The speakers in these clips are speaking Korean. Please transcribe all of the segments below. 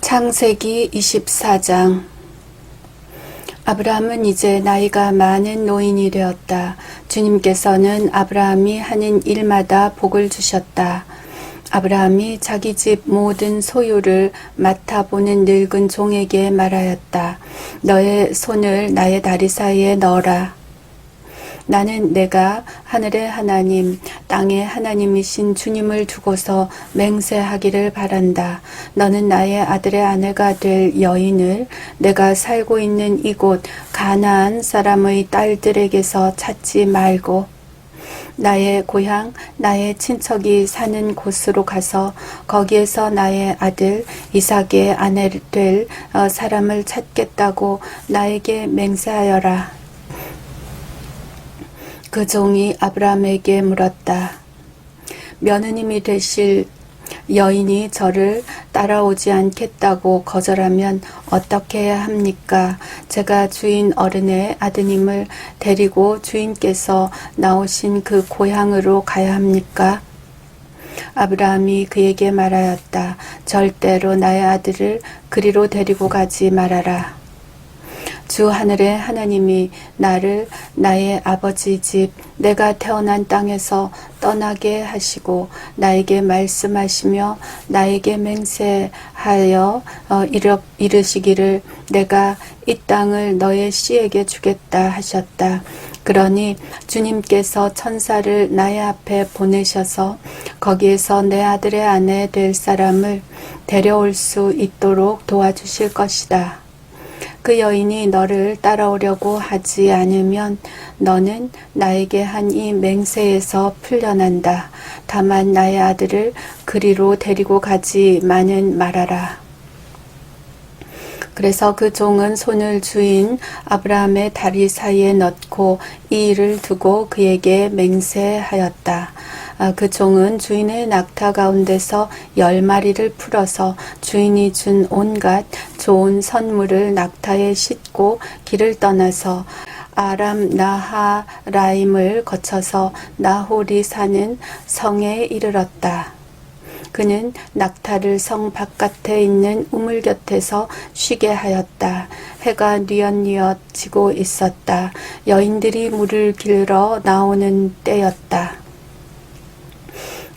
창세기 24장. 아브라함은 이제 나이가 많은 노인이 되었다. 주님께서는 아브라함이 하는 일마다 복을 주셨다. 아브라함이 자기 집 모든 소유를 맡아보는 늙은 종에게 말하였다. 너의 손을 나의 다리 사이에 넣어라. 나는 내가 하늘의 하나님, 땅의 하나님이신 주님을 두고서 맹세하기를 바란다. 너는 나의 아들의 아내가 될 여인을 내가 살고 있는 이곳 가나안 사람의 딸들에게서 찾지 말고 나의 고향, 나의 친척이 사는 곳으로 가서 거기에서 나의 아들 이삭의 아내 될 사람을 찾겠다고 나에게 맹세하여라. 그 종이 아브라함에게 물었다. 며느님이 되실 여인이 저를 따라오지 않겠다고 거절하면 어떻게 해야 합니까? 제가 주인 어른의 아드님을 데리고 주인께서 나오신 그 고향으로 가야 합니까? 아브라함이 그에게 말하였다. 절대로 나의 아들을 그리로 데리고 가지 말아라. 주 하늘의 하나님이 나를 나의 아버지 집 내가 태어난 땅에서 떠나게 하시고 나에게 말씀하시며 나에게 맹세하여 이르시기를 내가 이 땅을 너의 씨에게 주겠다 하셨다. 그러니 주님께서 천사를 나의 앞에 보내셔서 거기에서 내 아들의 아내 될 사람을 데려올 수 있도록 도와주실 것이다. 그 여인이 너를 따라오려고 하지 않으면 너는 나에게 한 이 맹세에서 풀려난다. 다만 나의 아들을 그리로 데리고 가지만은 말아라. 그래서 그 종은 손을 주인 아브라함의 다리 사이에 넣고 이 일을 두고 그에게 맹세하였다. 그 종은 주인의 낙타 가운데서 10마리를 풀어서 주인이 준 온갖 좋은 선물을 낙타에 싣고 길을 떠나서 아람 나하라임을 거쳐서 나홀이 사는 성에 이르렀다. 그는 낙타를 성 바깥에 있는 우물 곁에서 쉬게 하였다. 해가 뉘엿뉘엿 지고 있었다. 여인들이 물을 길러 나오는 때였다.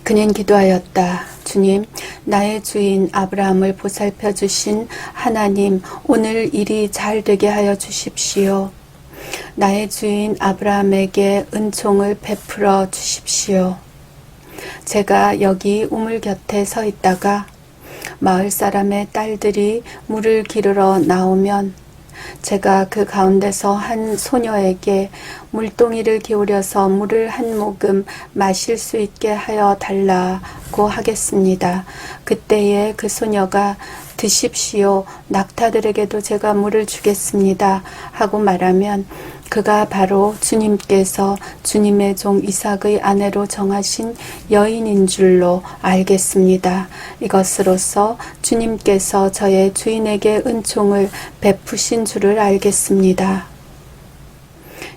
그는 기도하였다. 주님, 나의 주인 아브라함을 보살펴 주신 하나님, 오늘 일이 잘 되게 하여 주십시오. 나의 주인 아브라함에게 은총을 베풀어 주십시오. 제가 여기 우물 곁에 서 있다가 마을 사람의 딸들이 물을 기르러 나오면 제가 그 가운데서 한 소녀에게 물동이를 기울여서 물을 한 모금 마실 수 있게 하여 달라고 하겠습니다. 그때에 그 소녀가 드십시오. 낙타들에게도 제가 물을 주겠습니다. 하고 말하면 그가 바로 주님께서 주님의 종 이삭의 아내로 정하신 여인인 줄로 알겠습니다. 이것으로써 주님께서 저의 주인에게 은총을 베푸신 줄을 알겠습니다.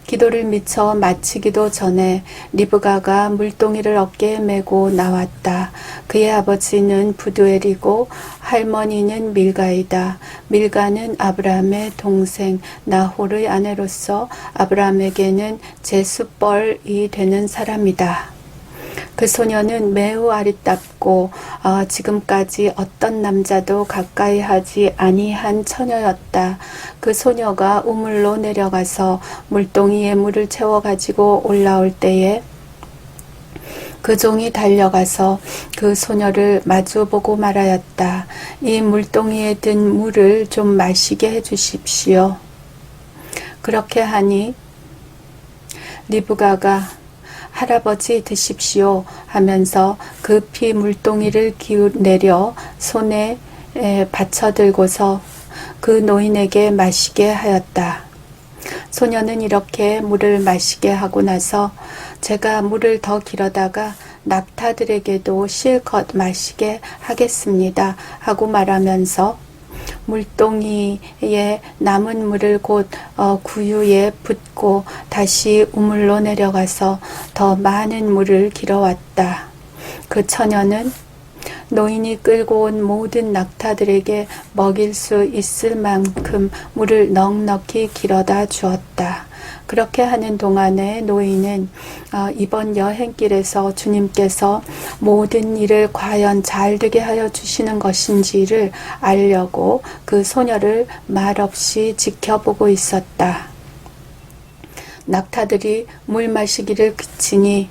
기도를 미처 마치기도 전에 리브가가 물동이를 어깨에 메고 나왔다. 그의 아버지는 부두엘이고 할머니는 밀가이다. 밀가는 아브라함의 동생 나홀의 아내로서 아브라함에게는 제수뻘이 되는 사람이다. 그 소녀는 매우 아리답고 지금까지 어떤 남자도 가까이 하지 아니한 처녀였다. 그 소녀가 우물로 내려가서 물동이에 물을 채워 가지고 올라올 때에 그 종이 달려가서 그 소녀를 마주보고 말하였다. 이 물동이에 든 물을 좀 마시게 해주십시오. 그렇게 하니 리브가가 할아버지 드십시오 하면서 급히 물동이를 내려 손에 받쳐들고서 그 노인에게 마시게 하였다. 소녀는 이렇게 물을 마시게 하고 나서 제가 물을 더 길어다가 낙타들에게도 실컷 마시게 하겠습니다 하고 말하면서 물동이에 남은 물을 곧 구유에 붓고 다시 우물로 내려가서 더 많은 물을 길어왔다. 그 처녀는 노인이 끌고 온 모든 낙타들에게 먹일 수 있을 만큼 물을 넉넉히 길어다 주었다. 그렇게 하는 동안에 노인은 이번 여행길에서 주님께서 모든 일을 과연 잘되게 하여 주시는 것인지를 알려고 그 소녀를 말없이 지켜보고 있었다. 낙타들이 물 마시기를 그치니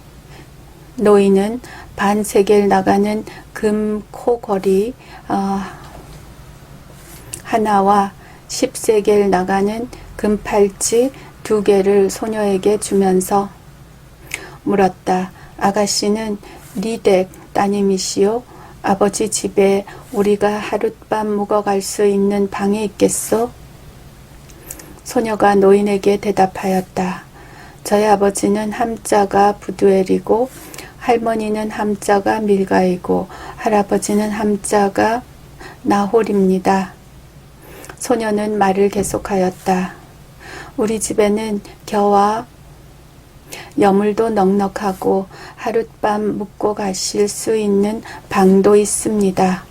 노인은 반세겔 나가는 금 코걸이 하나와 10세겔 나가는 금 팔찌 2개를 소녀에게 주면서 물었다. 아가씨는 리덱 따님이시오? 아버지 집에 우리가 하룻밤 묵어갈 수 있는 방이 있겠소? 소녀가 노인에게 대답하였다. 저희 아버지는 함자가 부두엘이고 할머니는 함자가 밀가이고 할아버지는 함자가 나홀입니다. 소녀는 말을 계속하였다. 우리 집에는 겨와 여물도 넉넉하고 하룻밤 묵고 가실 수 있는 방도 있습니다.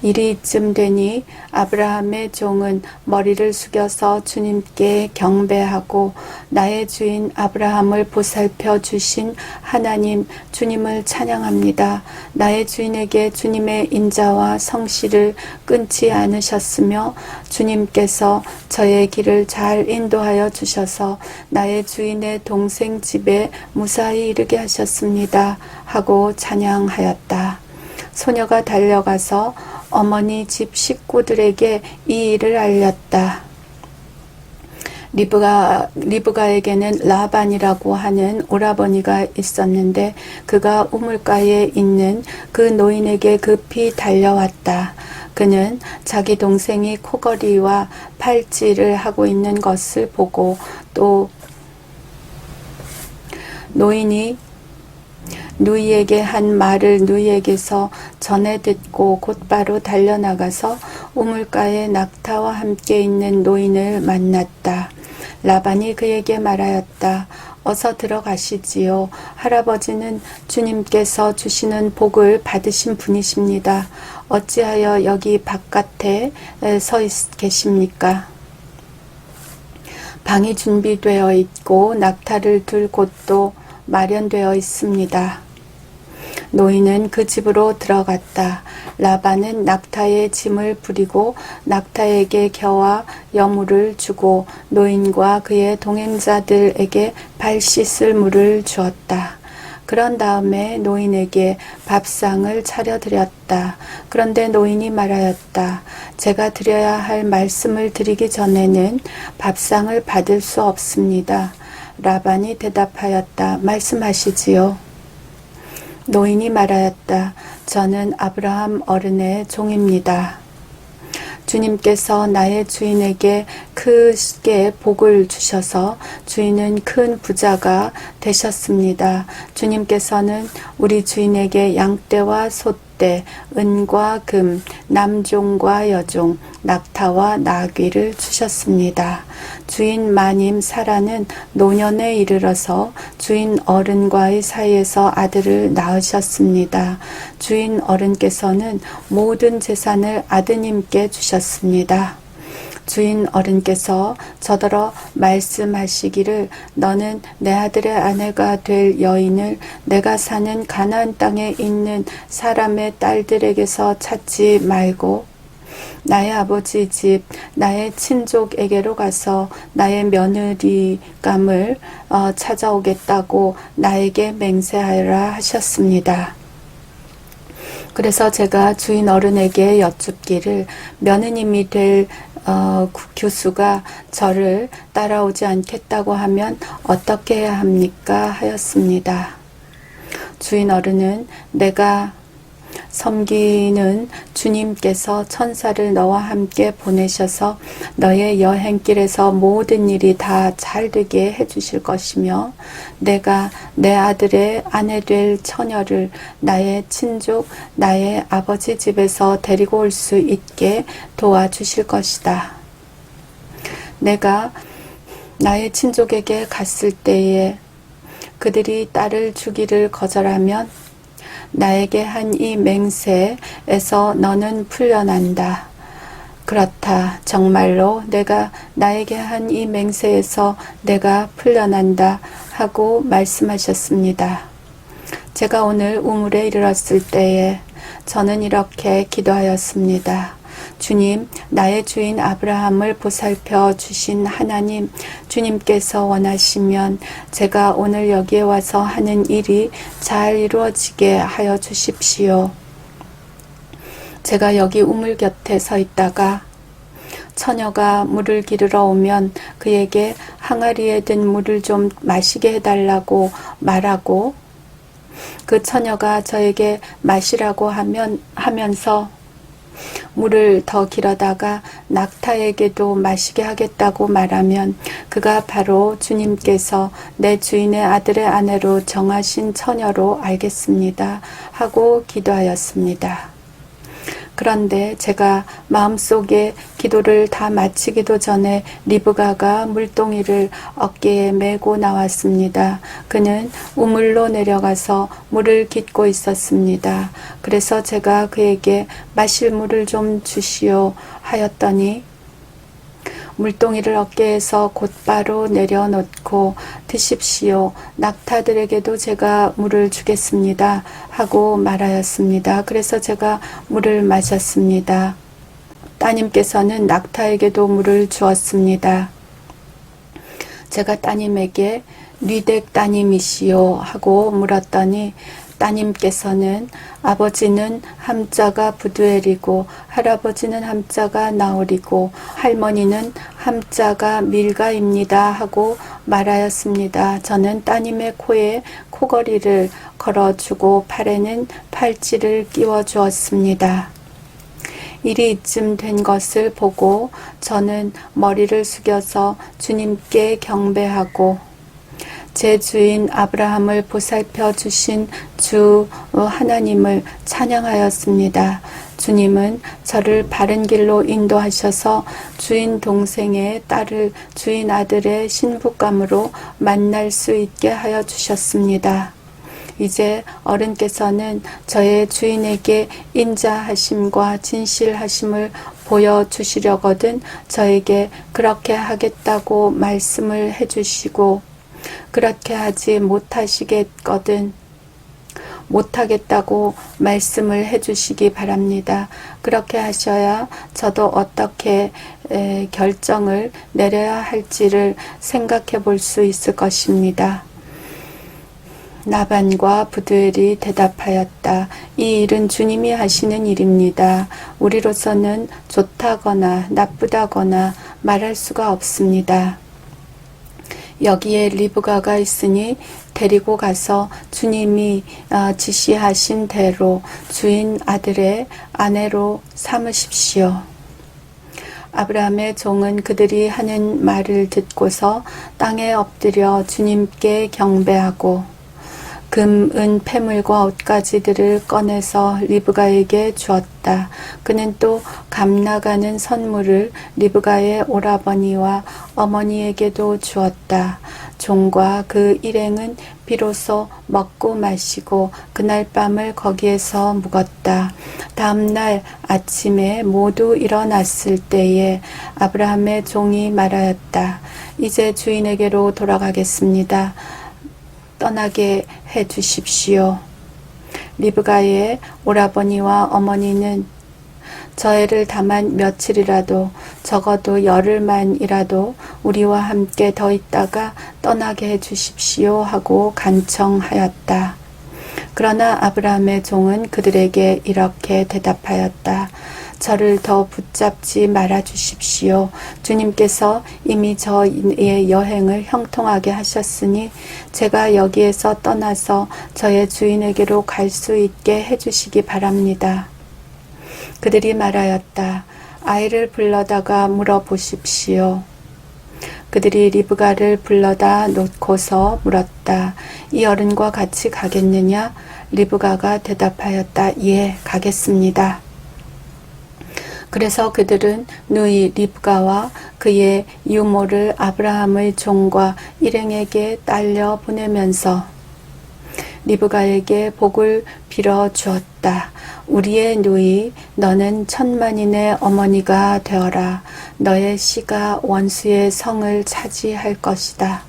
일이 이쯤 되니 아브라함의 종은 머리를 숙여서 주님께 경배하고 나의 주인 아브라함을 보살펴 주신 하나님 주님을 찬양합니다. 나의 주인에게 주님의 인자와 성실을 끊지 않으셨으며 주님께서 저의 길을 잘 인도하여 주셔서 나의 주인의 동생 집에 무사히 이르게 하셨습니다. 하고 찬양하였다. 소녀가 달려가서 어머니 집 식구들에게 이 일을 알렸다. 리브가에게는 라반이라고 하는 오라버니가 있었는데 그가 우물가에 있는 그 노인에게 급히 달려왔다. 그는 자기 동생이 코걸이와 팔찌를 하고 있는 것을 보고 또 노인이 누이에게 한 말을 누이에게서 전해 듣고 곧바로 달려나가서 우물가에 낙타와 함께 있는 노인을 만났다. 라반이 그에게 말하였다. 어서 들어가시지요. 할아버지는 주님께서 주시는 복을 받으신 분이십니다. 어찌하여 여기 바깥에 서 계십니까? 방이 준비되어 있고 낙타를 둘 곳도 마련되어 있습니다. 노인은 그 집으로 들어갔다. 라반은 낙타의 짐을 부리고 낙타에게 겨와 여물을 주고 노인과 그의 동행자들에게 발 씻을 물을 주었다. 그런 다음에 노인에게 밥상을 차려드렸다. 그런데 노인이 말하였다. 제가 드려야 할 말씀을 드리기 전에는 밥상을 받을 수 없습니다. 라반이 대답하였다. 말씀하시지요. 노인이 말하였다. 저는 아브라함 어른의 종입니다. 주님께서 나의 주인에게 크게 복을 주셔서 주인은 큰 부자가 되셨습니다. 주님께서는 우리 주인에게 양떼와 소떼, 은과 금, 남종과 여종, 낙타와 나귀를 주셨습니다. 주인 마님 사라는 노년에 이르러서 주인 어른과의 사이에서 아들을 낳으셨습니다. 주인 어른께서는 모든 재산을 아드님께 주셨습니다. 주인 어른께서 저더러 말씀하시기를 너는 내 아들의 아내가 될 여인을 내가 사는 가나안 땅에 있는 사람의 딸들에게서 찾지 말고 나의 아버지 집, 나의 친족에게로 가서 나의 며느리감을 찾아오겠다고 나에게 맹세하라 하셨습니다. 그래서 제가 주인 어른에게 여쭙기를 며느님이 될 교수가 저를 따라오지 않겠다고 하면 어떻게 해야 합니까? 하였습니다. 주인 어른은 내가 섬기는 주님께서 천사를 너와 함께 보내셔서 너의 여행길에서 모든 일이 다 잘되게 해주실 것이며 내가 내 아들의 아내 될 처녀를 나의 친족, 나의 아버지 집에서 데리고 올 수 있게 도와주실 것이다. 내가 나의 친족에게 갔을 때에 그들이 딸을 주기를 거절하면 나에게 한 이 맹세에서 너는 풀려난다. 그렇다. 정말로 내가 나에게 한 이 맹세에서 내가 풀려난다 하고 말씀하셨습니다. 제가 오늘 우물에 이르렀을 때에 저는 이렇게 기도하였습니다. 주님, 나의 주인 아브라함을 보살펴 주신 하나님, 주님께서 원하시면 제가 오늘 여기에 와서 하는 일이 잘 이루어지게 하여 주십시오. 제가 여기 우물 곁에 서 있다가 처녀가 물을 기르러 오면 그에게 항아리에 든 물을 좀 마시게 해달라고 말하고 그 처녀가 저에게 마시라고 하면서 물을 더 길어다가 낙타에게도 마시게 하겠다고 말하면 그가 바로 주님께서 내 주인의 아들의 아내로 정하신 처녀로 알겠습니다 하고 기도하였습니다. 그런데 제가 마음속에 기도를 다 마치기도 전에 리브가가 물동이를 어깨에 메고 나왔습니다. 그는 우물로 내려가서 물을 깃고 있었습니다. 그래서 제가 그에게 마실 물을 좀 주시오 하였더니 물동이를 어깨에서 곧바로 내려놓고 드십시오. 낙타들에게도 제가 물을 주겠습니다. 하고 말하였습니다. 그래서 제가 물을 마셨습니다. 따님께서는 낙타에게도 물을 주었습니다. 제가 따님에게 뉘덱 따님이시오 하고 물었더니 따님께서는 아버지는 함자가 부두엘이고 할아버지는 함자가 나홀이고 할머니는 함자가 밀가입니다 하고 말하였습니다. 저는 따님의 코에 코걸이를 걸어주고 팔에는 팔찌를 끼워주었습니다. 일이 이쯤 된 것을 보고 저는 머리를 숙여서 주님께 경배하고 제 주인 아브라함을 보살펴 주신 주 하나님을 찬양하였습니다. 주님은 저를 바른 길로 인도하셔서 주인 동생의 딸을 주인 아들의 신부감으로 만날 수 있게 하여 주셨습니다. 이제 어른께서는 저의 주인에게 인자하심과 진실하심을 보여주시려거든 저에게 그렇게 하겠다고 말씀을 해주시고 그렇게 하지 못하시겠거든 못하겠다고 말씀을 해주시기 바랍니다. 그렇게 하셔야 저도 어떻게 결정을 내려야 할지를 생각해 볼 수 있을 것입니다. 나반과 부두엘이 대답하였다. 이 일은 주님이 하시는 일입니다. 우리로서는 좋다거나 나쁘다거나 말할 수가 없습니다. 여기에 리브가가 있으니 데리고 가서 주님이 지시하신 대로 주인 아들의 아내로 삼으십시오. 아브라함의 종은 그들이 하는 말을 듣고서 땅에 엎드려 주님께 경배하고 금, 은, 패물과 옷가지들을 꺼내서 리브가에게 주었다. 그는 또 값나가는 선물을 리브가의 오라버니와 어머니에게도 주었다. 종과 그 일행은 비로소 먹고 마시고 그날 밤을 거기에서 묵었다. 다음날 아침에 모두 일어났을 때에 아브라함의 종이 말하였다. 이제 주인에게로 돌아가겠습니다. 떠나게 해 주십시오. 리브가의 오라버니와 어머니는 저 애를 다만 며칠이라도 적어도 열흘만이라도 우리와 함께 더 있다가 떠나게 해 주십시오 하고 간청하였다. 그러나 아브라함의 종은 그들에게 이렇게 대답하였다. 저를 더 붙잡지 말아 주십시오. 주님께서 이미 저의 여행을 형통하게 하셨으니 제가 여기에서 떠나서 저의 주인에게로 갈 수 있게 해주시기 바랍니다. 그들이 말하였다. 아이를 불러다가 물어보십시오. 그들이 리브가를 불러다 놓고서 물었다. 이 어른과 같이 가겠느냐? 리브가가 대답하였다. 예, 가겠습니다. 그래서 그들은 누이 리브가와 그의 유모를 아브라함의 종과 일행에게 딸려 보내면서 리브가에게 복을 빌어 주었다. 우리의 누이, 너는 천만인의 어머니가 되어라. 너의 씨가 원수의 성을 차지할 것이다.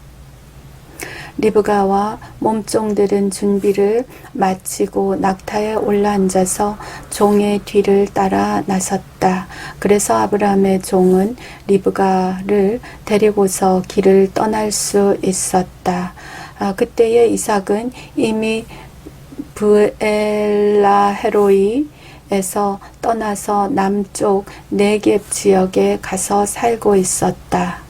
리브가와 몸종들은 준비를 마치고 낙타에 올라앉아서 종의 뒤를 따라 나섰다. 그래서 아브라함의 종은 리브가를 데리고서 길을 떠날 수 있었다. 그때의 이삭은 이미 브엘라헤로이에서 떠나서 남쪽 네겝 지역에 가서 살고 있었다.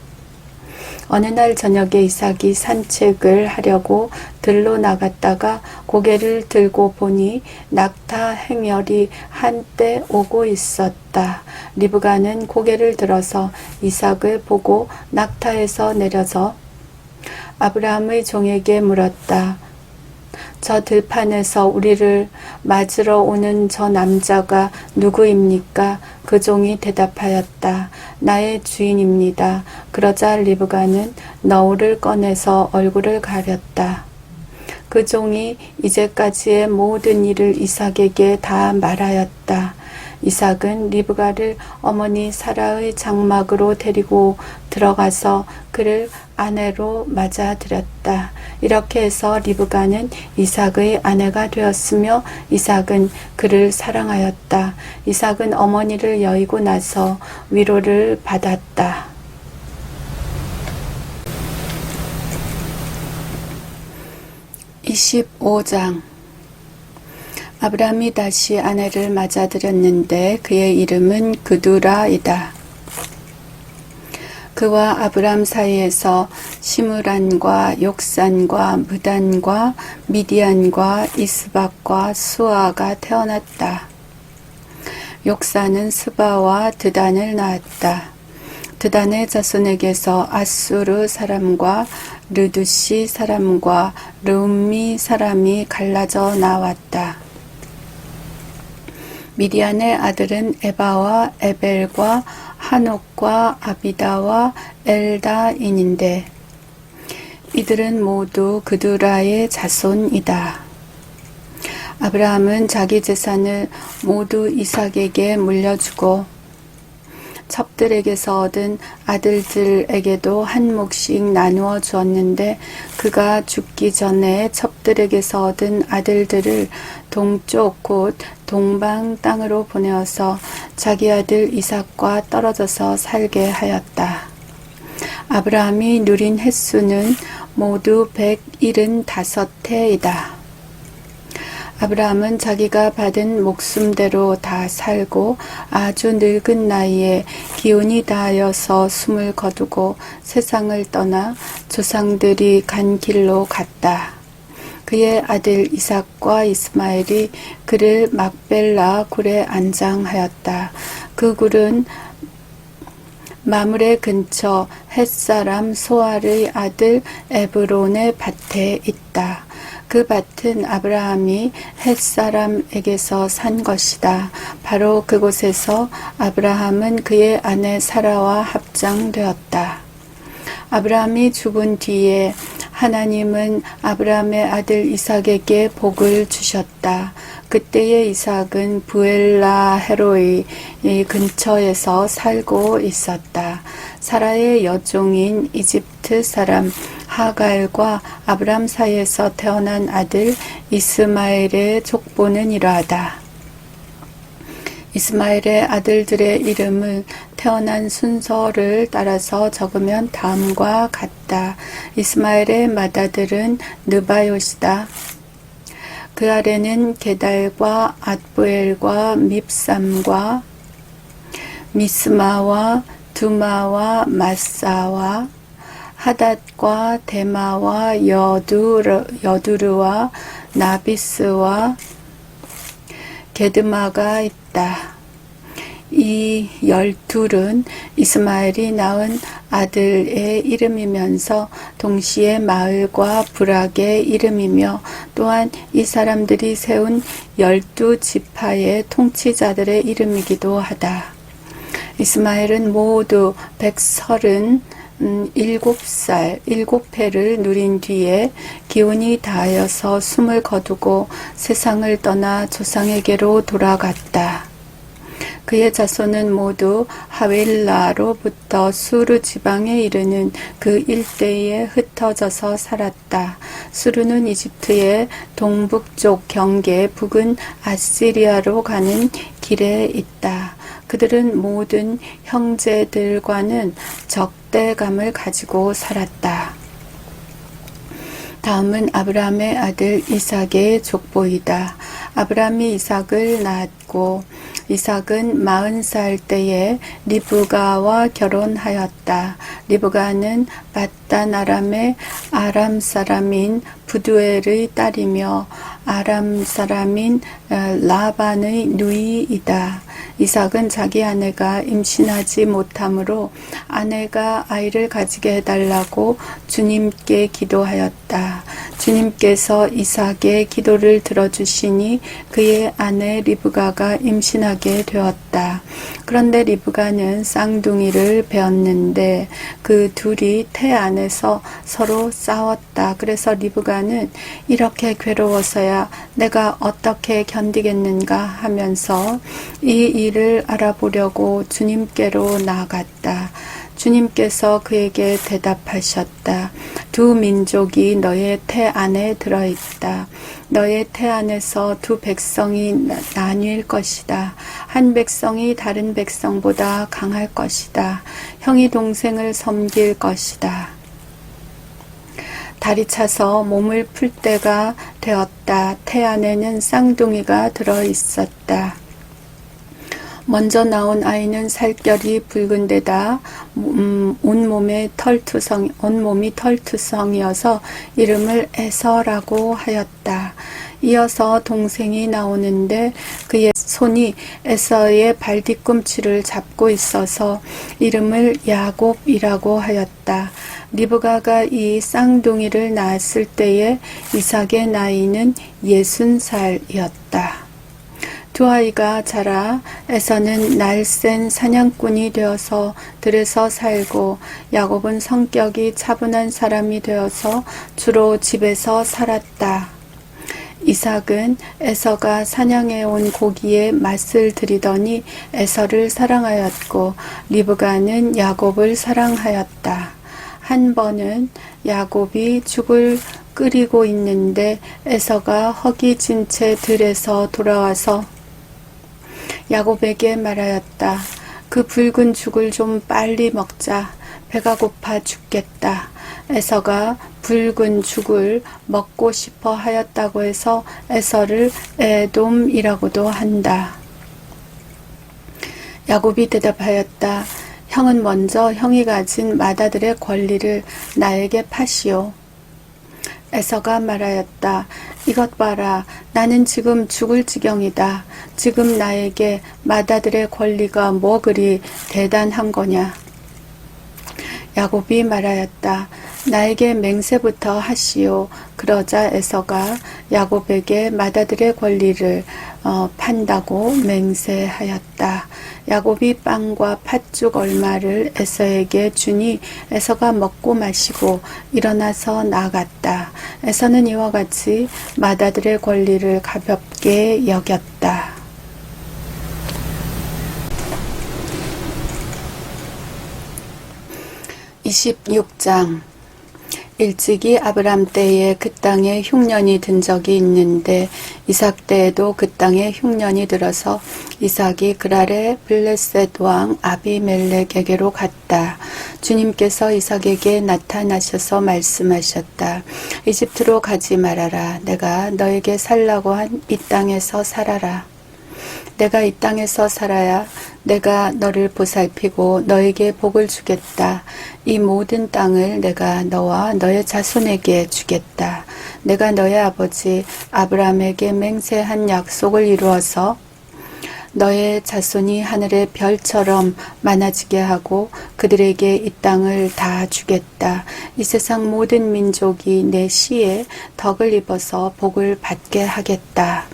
어느 날 저녁에 이삭이 산책을 하려고 들로 나갔다가 고개를 들고 보니 낙타 행렬이 한때 오고 있었다. 리브가는 고개를 들어서 이삭을 보고 낙타에서 내려서 아브라함의 종에게 물었다. 저 들판에서 우리를 맞으러 오는 저 남자가 누구입니까? 그 종이 대답하였다. 나의 주인입니다. 그러자 리브가는 너울을 꺼내서 얼굴을 가렸다. 그 종이 이제까지의 모든 일을 이삭에게 다 말하였다. 이삭은 리브가를 어머니 사라의 장막으로 데리고 들어가서 그를 아내로 맞아들였다. 이렇게 해서 리브가는 이삭의 아내가 되었으며 이삭은 그를 사랑하였다. 이삭은 어머니를 여의고 나서 위로를 받았다. 25장 아브라함이 다시 아내를 맞아들였는데 그의 이름은 그두라이다. 그와 아브람 사이에서 시므란과 욕산과 무단과 미디안과 이스박과 수아가 태어났다. 욕산은 스바와 드단을 낳았다. 드단의 자손에게서 아수르 사람과 르두시 사람과 르움미 사람이 갈라져 나왔다. 미디안의 아들은 에바와 에벨과 하녹과 아비다와 엘다인인데 이들은 모두 그두라의 자손이다. 아브라함은 자기 재산을 모두 이삭에게 물려주고 첩들에게서 얻은 아들들에게도 한 몫씩 나누어 주었는데 그가 죽기 전에 첩들에게서 얻은 아들들을 동쪽 곧 동방 땅으로 보내어서 자기 아들 이삭과 떨어져서 살게 하였다. 아브라함이 누린 횟수는 모두 175해이다. 아브라함은 자기가 받은 목숨대로 다 살고 아주 늙은 나이에 기운이 다하여서 숨을 거두고 세상을 떠나 조상들이 간 길로 갔다. 그의 아들 이삭과 이스마엘이 그를 막벨라 굴에 안장하였다. 그 굴은 마므레 근처 햇사람 소알의 아들 에브론의 밭에 있다. 그 밭은 아브라함이 햇사람에게서 산 것이다. 바로 그곳에서 아브라함은 그의 아내 사라와 합장되었다. 아브라함이 죽은 뒤에 하나님은 아브라함의 아들 이삭에게 복을 주셨다. 그때의 이삭은 브엘라헤로이 근처에서 살고 있었다. 사라의 여종인 이집트 사람 하갈과 아브람 사이에서 태어난 아들 이스마엘의 족보는 이러하다. 이스마엘의 아들들의 이름을 태어난 순서를 따라서 적으면 다음과 같다. 이스마엘의 맏아들은 느바요시다. 그 아래는 게달과 앗부엘과 밉삼과 미스마와 두마와 마사와 하닷과 데마와 여두르와 나비스와 게드마가 있다. 이 12은 이스마엘이 낳은 아들의 이름이면서 동시에 마을과 부락의 이름이며 또한 이 사람들이 세운 12지파의 통치자들의 이름이기도 하다. 이스마엘은 모두 130 7살 7회를 누린 뒤에 기운이 다하여서 숨을 거두고 세상을 떠나 조상에게로 돌아갔다. 그의 자손은 모두 하윌라로부터 수르 지방에 이르는 그 일대에 흩어져서 살았다. 수르는 이집트의 동북쪽 경계 북은 아시리아로 가는 길에 있다. 그들은 모든 형제들과는 적대감을 가지고 살았다. 다음은 아브라함의 아들 이삭의 족보이다. 아브라함이 이삭을 낳았고 이삭은 40살 때에 리브가와 결혼하였다. 리브가는 밧단 아람의 아람 사람인 부두엘의 딸이며 아람 사람인 라반의 누이이다. 이삭은 자기 아내가 임신하지 못하므로 아내가 아이를 가지게 해달라고 주님께 기도하였다. 주님께서 이삭의 기도를 들어주시니 그의 아내 리브가가 임신하게 되었다. 그런데 리브가는 쌍둥이를 배었는데 그 둘이 태 안에서 서로 싸웠다. 그래서 리브가는 이렇게 괴로워서야 내가 어떻게 견디겠는가 하면서 이 일을 알아보려고 주님께로 나아갔다. 주님께서 그에게 대답하셨다. 두 민족이 너의 태 안에 들어있다. 너의 태 안에서 두 백성이 나뉠 것이다. 한 백성이 다른 백성보다 강할 것이다. 형이 동생을 섬길 것이다. 달이 차서 몸을 풀 때가 되었다. 태 안에는 쌍둥이가 들어있었다. 먼저 나온 아이는 살결이 붉은 데다 온몸이 털투성이어서 이름을 에서라고 하였다. 이어서 동생이 나오는데 그의 손이 에서의 발뒤꿈치를 잡고 있어서 이름을 야곱이라고 하였다. 리브가가 이 쌍둥이를 낳았을 때에 이삭의 나이는 60살이었다. 두 아이가 자라 에서는 날쌘 사냥꾼이 되어서 들에서 살고 야곱은 성격이 차분한 사람이 되어서 주로 집에서 살았다. 이삭은 에서가 사냥해온 고기에 맛을 들이더니 에서를 사랑하였고 리브가는 야곱을 사랑하였다. 한 번은 야곱이 죽을 끓이고 있는데 에서가 허기진 채 들에서 돌아와서 야곱에게 말하였다. 그 붉은 죽을 좀 빨리 먹자. 배가 고파 죽겠다. 에서가 붉은 죽을 먹고 싶어 하였다고 해서 에서를 에돔이라고도 한다. 야곱이 대답하였다. 형은 먼저 형이 가진 맏아들의 권리를 나에게 파시오. 에서가 말하였다. 이것 봐라. 나는 지금 죽을 지경이다. 지금 나에게 맏아들의 권리가 뭐 그리 대단한 거냐. 야곱이 말하였다. 나에게 맹세부터 하시오. 그러자 에서가 야곱에게 맏아들의 권리를 판다고 맹세하였다. 야곱이 빵과 팥죽 얼마를 에서에게 주니 에서가 먹고 마시고 일어나서 나갔다. 에서는 이와 같이 맏아들의 권리를 가볍게 여겼다. (26장) 일찍이 아브람 때에 그 땅에 흉년이 든 적이 있는데 이삭 때에도 그 땅에 흉년이 들어서 이삭이 그랄의 블레셋 왕 아비멜렉에게로 갔다. 주님께서 이삭에게 나타나셔서 말씀하셨다. 이집트로 가지 말아라. 내가 너에게 살라고 한 이 땅에서 살아라. 내가 이 땅에서 살아야 내가 너를 보살피고 너에게 복을 주겠다. 이 모든 땅을 내가 너와 너의 자손에게 주겠다. 내가 너의 아버지 아브라함에게 맹세한 약속을 이루어서 너의 자손이 하늘의 별처럼 많아지게 하고 그들에게 이 땅을 다 주겠다. 이 세상 모든 민족이 내 시에 덕을 입어서 복을 받게 하겠다.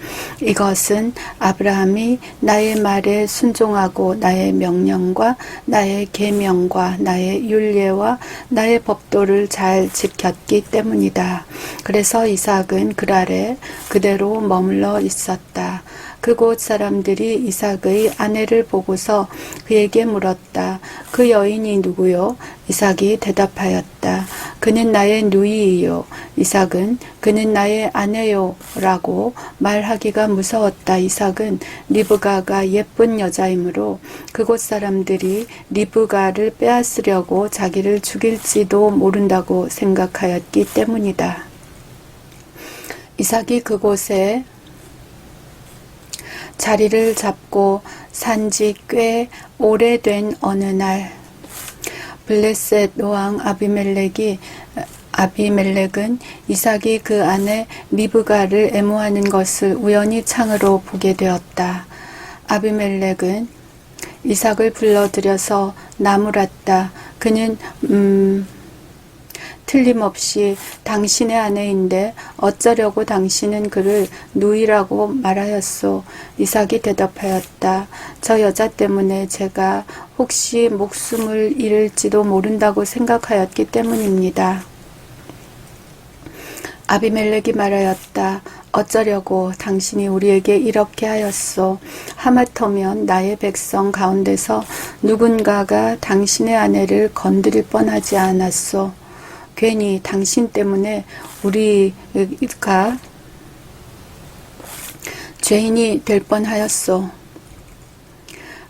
이것은 아브라함이 나의 말에 순종하고 나의 명령과 나의 계명과 나의 율례와 나의 법도를 잘 지켰기 때문이다. 그래서 이삭은 그랄에 그대로 머물러 있었다. 그곳 사람들이 이삭의 아내를 보고서 그에게 물었다. 그 여인이 누구요? 이삭이 대답하였다. 그는 나의 누이이요. 이삭은 그는 나의 아내요 라고 말하기가 무서웠다. 이삭은 리브가가 예쁜 여자이므로 그곳 사람들이 리브가를 빼앗으려고 자기를 죽일지도 모른다고 생각하였기 때문이다. 이삭이 그곳에 자리를 잡고 산지 꽤 오래된 어느 날 블레셋 왕 아비멜렉은 이삭이 그 아내 리브가를 애모하는 것을 우연히 창으로 보게 되었다. 아비멜렉은 이삭을 불러들여서 나무랐다. 그는 틀림없이 당신의 아내인데 어쩌려고 당신은 그를 누이라고 말하였소. 이삭이 대답하였다. 저 여자 때문에 제가 혹시 목숨을 잃을지도 모른다고 생각하였기 때문입니다. 아비멜렉이 말하였다. 어쩌려고 당신이 우리에게 이렇게 하였소. 하마터면 나의 백성 가운데서 누군가가 당신의 아내를 건드릴 뻔하지 않았소. 괜히 당신 때문에 우리가 죄인이 될 뻔하였소.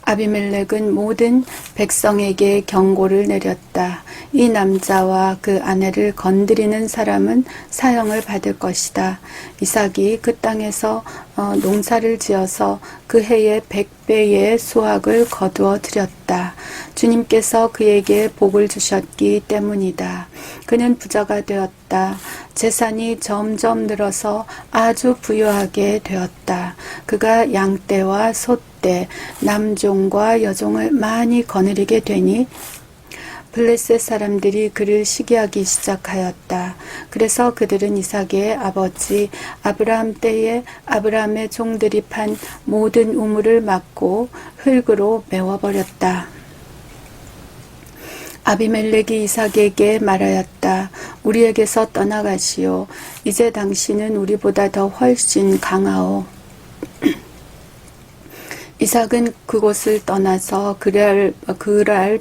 아비멜렉은 모든 백성에게 경고를 내렸다. 이 남자와 그 아내를 건드리는 사람은 사형을 받을 것이다. 이삭이 그 땅에서 농사를 지어서 그 해에 100배의 수확을 거두어 드렸다. 주님께서 그에게 복을 주셨기 때문이다. 그는 부자가 되었다. 재산이 점점 늘어서 아주 부유하게 되었다. 그가 양떼와 소떼, 남종과 여종을 많이 거느리게 되니 블레셋 사람들이 그를 시기하기 시작하였다. 그래서 그들은 이삭의 아버지 아브라함 때에 아브라함의 종들이 판 모든 우물을 막고 흙으로 메워버렸다. 아비멜렉이 이삭에게 말하였다. 우리에게서 떠나가시오. 이제 당신은 우리보다 더 훨씬 강하오. 이삭은 그곳을 떠나서 그랄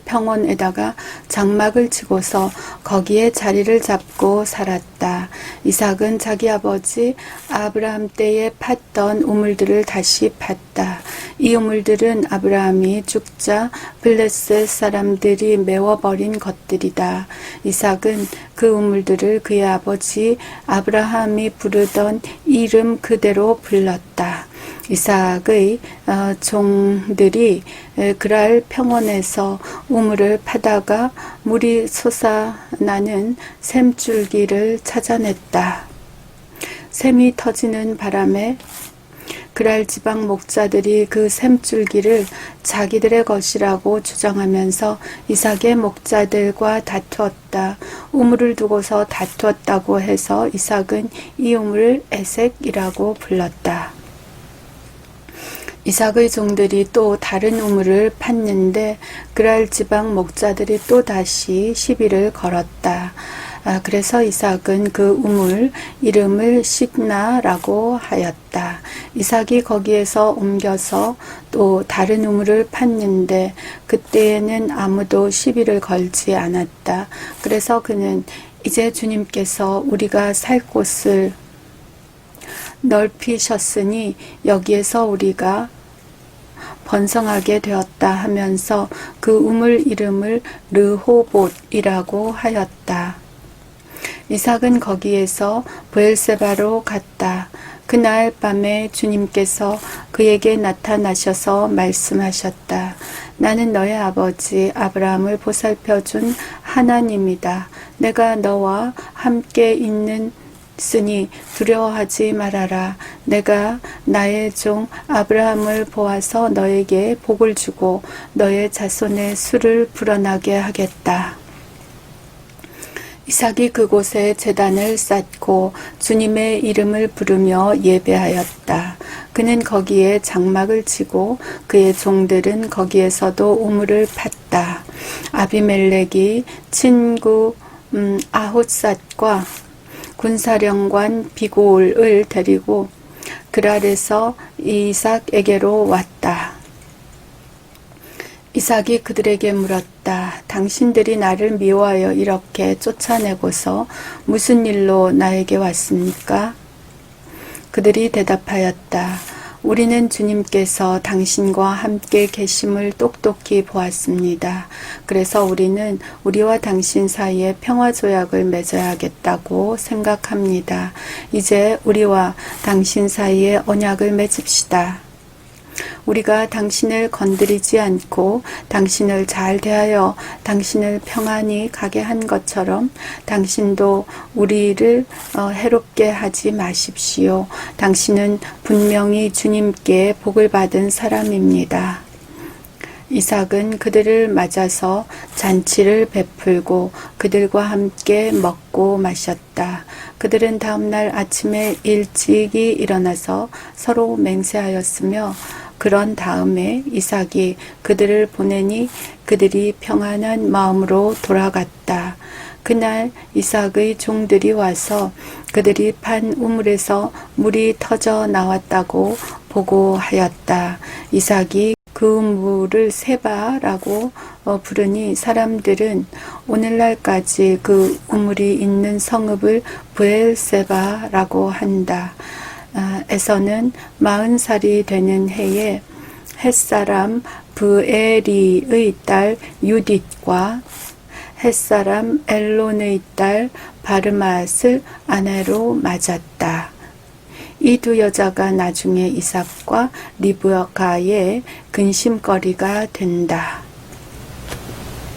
평원에다가 장막을 치고서 거기에 자리를 잡고 살았다. 이삭은 자기 아버지 아브라함 때에 팠던 우물들을 다시 팠다. 이 우물들은 아브라함이 죽자 블레셋 사람들이 메워버린 것들이다. 이삭은 그 우물들을 그의 아버지 아브라함이 부르던 이름 그대로 불렀다. 이삭의 종들이 그랄 평원에서 우물을 파다가 물이 솟아나는 샘줄기를 찾아냈다. 샘이 터지는 바람에 그랄 지방 목자들이 그 샘줄기를 자기들의 것이라고 주장하면서 이삭의 목자들과 다투었다. 우물을 두고서 다투었다고 해서 이삭은 이 우물을 에색이라고 불렀다. 이삭의 종들이 또 다른 우물을 팠는데 그랄 지방 목자들이 또 다시 시비를 걸었다. 그래서 이삭은 그 우물 이름을 시드나라고 하였다. 이삭이 거기에서 옮겨서 또 다른 우물을 팠는데 그때에는 아무도 시비를 걸지 않았다. 그래서 그는 이제 주님께서 우리가 살 곳을 넓히셨으니 여기에서 우리가 번성하게 되었다 하면서 그 우물 이름을 르호봇이라고 하였다. 이삭은 거기에서 브엘세바로 갔다. 그날 밤에 주님께서 그에게 나타나셔서 말씀하셨다. 나는 너의 아버지 아브라함을 보살펴준 하나님이다. 내가 너와 함께 있는 쓰니 두려워하지 말아라. 내가 나의 종 아브라함을 보아서 너에게 복을 주고 너의 자손의 수를 불어나게 하겠다. 이삭이 그곳에 제단을 쌓고 주님의 이름을 부르며 예배하였다. 그는 거기에 장막을 치고 그의 종들은 거기에서도 우물을 팠다. 아비멜렉이 친구 아호삿과 군사령관 비골을 데리고 그랄에서 이삭에게로 왔다. 이삭이 그들에게 물었다. 당신들이 나를 미워하여 이렇게 쫓아내고서 무슨 일로 나에게 왔습니까? 그들이 대답하였다. 우리는 주님께서 당신과 함께 계심을 똑똑히 보았습니다. 그래서 우리는 우리와 당신 사이에 평화조약을 맺어야겠다고 생각합니다. 이제 우리와 당신 사이에 언약을 맺읍시다. 우리가 당신을 건드리지 않고 당신을 잘 대하여 당신을 평안히 가게 한 것처럼 당신도 우리를 해롭게 하지 마십시오. 당신은 분명히 주님께 복을 받은 사람입니다. 이삭은 그들을 맞아서 잔치를 베풀고 그들과 함께 먹고 마셨다. 그들은 다음날 아침에 일찍이 일어나서 서로 맹세하였으며 그런 다음에 이삭이 그들을 보내니 그들이 평안한 마음으로 돌아갔다. 그날 이삭의 종들이 와서 그들이 판 우물에서 물이 터져 나왔다고 보고하였다. 이삭이 그 우물을 세바라고 부르니 사람들은 오늘날까지 그 우물이 있는 성읍을 브엘세바라고 한다. 에서는 40살이 되는 해에 햇사람 브에리의 딸 유딧과 햇사람 엘론의 딸 바르맛을 아내로 맞았다. 이 두 여자가 나중에 이삭과 리브가의 근심거리가 된다.